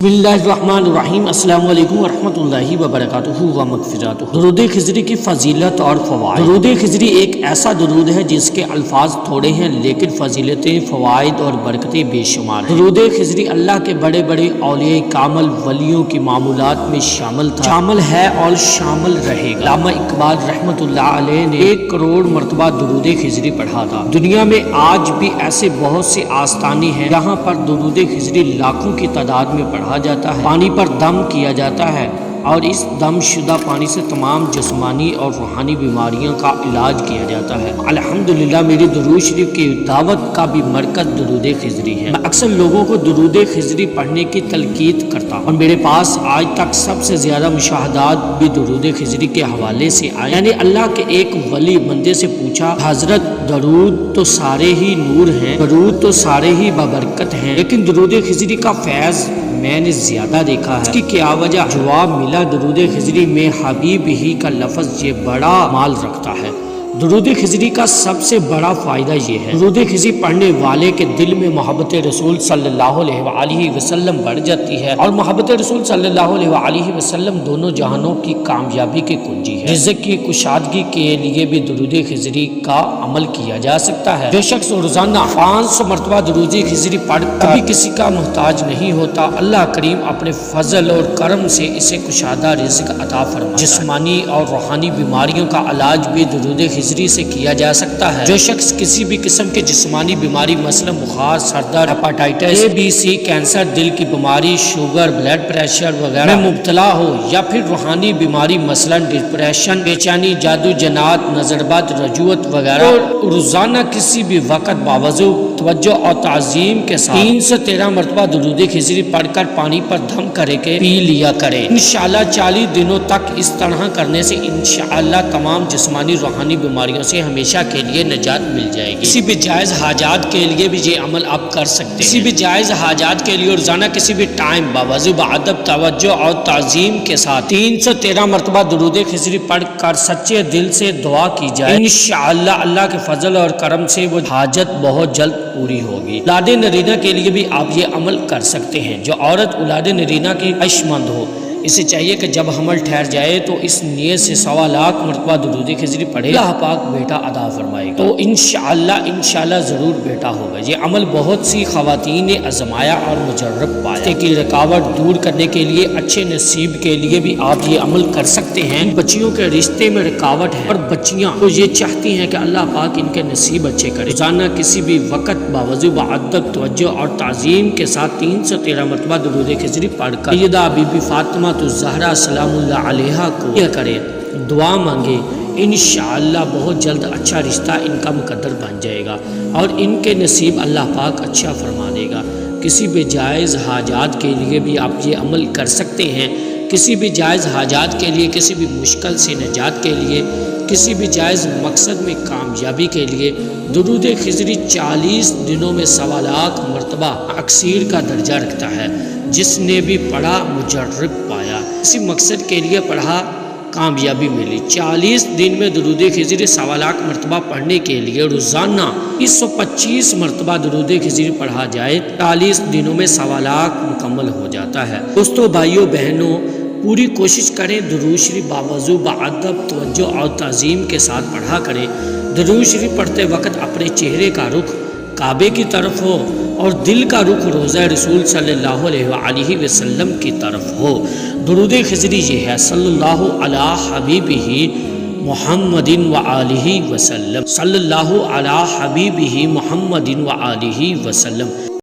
بسم اللہ الرحمن الرحیم۔ السلام علیکم ورحمۃ اللہ وبرکاتہ و مغفراتہ۔ درود خضری کی فضیلت اور فوائد۔ درود خضری ایک ایسا درود ہے جس کے الفاظ تھوڑے ہیں لیکن فضیلتیں، فوائد اور برکتیں بے شمار ہیں۔ درود خضری اللہ کے بڑے بڑے اولیاء کامل ولیوں کی معمولات میں شامل ہے اور شامل رہے گا۔ علامہ اقبال رحمۃ اللہ علیہ نے 1 کروڑ مرتبہ درود خضری پڑھا تھا۔ دنیا میں آج بھی ایسے بہت سے آستانے ہیں جہاں پر درود خضری لاکھوں کی تعداد میں پڑھا جاتا ہے۔ پانی پر دم کیا جاتا ہے اور اس دم شدہ پانی سے تمام جسمانی اور روحانی بیماریوں کا علاج کیا جاتا ہے۔ الحمدللہ میری درود شریف کی دعوت کا بھی مرکز درود خضری ہے۔ میں اکثر لوگوں کو درود خضری پڑھنے کی تلقین کرتا ہوں اور میرے پاس آج تک سب سے زیادہ مشاہدات بھی درود خضری کے حوالے سے آئے۔ یعنی اللہ کے ایک ولی بندے سے پوچھا، حضرت درود تو سارے ہی نور ہیں، درود تو سارے ہی بابرکت ہیں، لیکن درود خضری کا فیض میں نے زیادہ دیکھا ہے، اس کی کیا وجہ؟ جواب ملا، درود خضری میں حبیب ہی کا لفظ یہ بڑا مال رکھتا ہے۔ درود خضری کا سب سے بڑا فائدہ یہ ہے، درود خضری پڑھنے والے کے دل میں محبت رسول صلی اللہ علیہ وآلہ وسلم بڑھ جاتی ہے، اور محبت رسول صلی اللہ علیہ وآلہ وسلم دونوں جہانوں کی کامیابی کی کنجی ہے۔ رزق کی کشادگی کے لیے بھی درود خضری کا عمل کیا جا سکتا ہے۔ جو شخص روزانہ 500 مرتبہ درود خضری پڑھ کبھی کسی کا محتاج نہیں ہوتا، اللہ کریم اپنے فضل اور کرم سے اسے کشادہ رزق عطا فرماتا ہے۔ جسمانی اور روحانی بیماریوں کا علاج بھی درود خضری سے کیا جا سکتا ہے۔ جو شخص کسی بھی قسم کے جسمانی بیماری مثلا بخار، سر درد، ہیپاٹائٹس ABC، کینسر، دل کی بیماری، شوگر، بلڈ پریشر وغیرہ میں مبتلا ہو، یا پھر روحانی بیماری مثلا ڈپریشن، بے چینی، جادو جنات، نظر بد، رجوت وغیرہ، اور روزانہ کسی بھی وقت باوضو توجہ اور تعظیم کے ساتھ 313 مرتبہ درود خضری پڑھ کر پانی پر دم کرے کے پی لیا کرے، انشاءاللہ 40 دنوں تک اس طرح کرنے سے انشاءاللہ تمام جسمانی روحانی بیماریوں سے ہمیشہ کے لیے نجات مل جائے گی۔ کسی بھی جائز حاجات کے لیے بھی یہ عمل آپ کر سکتے ہیں۔ کسی بھی جائز حاجات کے لیے روزانہ کسی بھی ٹائم باوضو بادب توجہ اور تعظیم کے ساتھ 313 مرتبہ درود خضری پڑھ کر سچے دل سے دعا کی جائے، انشاءاللہ اللہ کے فضل اور کرم سے وہ حاجت بہت جلد پوری ہوگی۔ اولاد نرینہ کے لیے بھی آپ یہ عمل کر سکتے ہیں۔ جو عورت اولاد نرینہ کی خواہشمند ہو، اسے چاہیے کہ جب حمل ٹھہر جائے تو اس نیت سے 1.25 لاکھ مرتبہ درود خضری پڑھے، اللہ پاک بیٹا عطا فرمائے گا، تو انشاءاللہ ضرور بیٹا ہوگا۔ یہ عمل بہت سی خواتین نے آزمایا اور مجرب پایا۔ کی رکاوٹ دور کرنے کے لیے، اچھے نصیب کے لیے بھی آپ یہ عمل کر سکتے ہیں۔ بچیوں کے رشتے میں رکاوٹ ہے اور بچیاں تو یہ چاہتی ہیں کہ اللہ پاک ان کے نصیب اچھے کرے، روزانہ کسی بھی وقت باوضو بادب توجہ اور تعظیم کے ساتھ 313 مرتبہ درود خضری پڑھ کر سیدہ بی بی فاطمہ الزہرا سلام اللہ علیہا کو یہ کریں، دعا مانگے، انشاءاللہ بہت جلد اچھا رشتہ ان کا مقدر بن جائے گا اور ان کے نصیب اللہ پاک اچھا فرما دے گا۔ کسی بھی جائز حاجات کے لیے بھی آپ یہ عمل کر سکتے ہیں۔ کسی بھی جائز حاجات کے لیے، کسی بھی مشکل سے نجات کے لیے، کسی بھی جائز مقصد میں کامیابی کے لیے درود خضری 40 دنوں میں 1.25 لاکھ مرتبہ اکثیر کا درجہ رکھتا ہے۔ جس نے بھی پڑھا مجرب پایا، کسی مقصد کے لیے پڑھا کامیابی ملی۔ 40 دن میں درود خضری 1.25 لاکھ مرتبہ پڑھنے کے لیے روزانہ 125 مرتبہ درود خضری پڑھا جائے، 40 دنوں میں 1.25 لاکھ مکمل ہو جاتا ہے۔ دوستو، بھائیوں، بہنوں، پوری کوشش کریں درود شریف باوضو بادب توجہ اور تعظیم کے ساتھ پڑھا کریں۔ درود شریف پڑھتے وقت اپنے چہرے کا رخ کعبے کی طرف ہو اور دل کا رخ روضہ رسول صلی اللہ علیہ وآلہ وسلم کی طرف ہو۔ درود خضری یہ ہے، صلی اللہ علی حبیبہ محمد وآلہ وسلم، صلی اللہ علی حبیبہ محمد وآلہ وسلم۔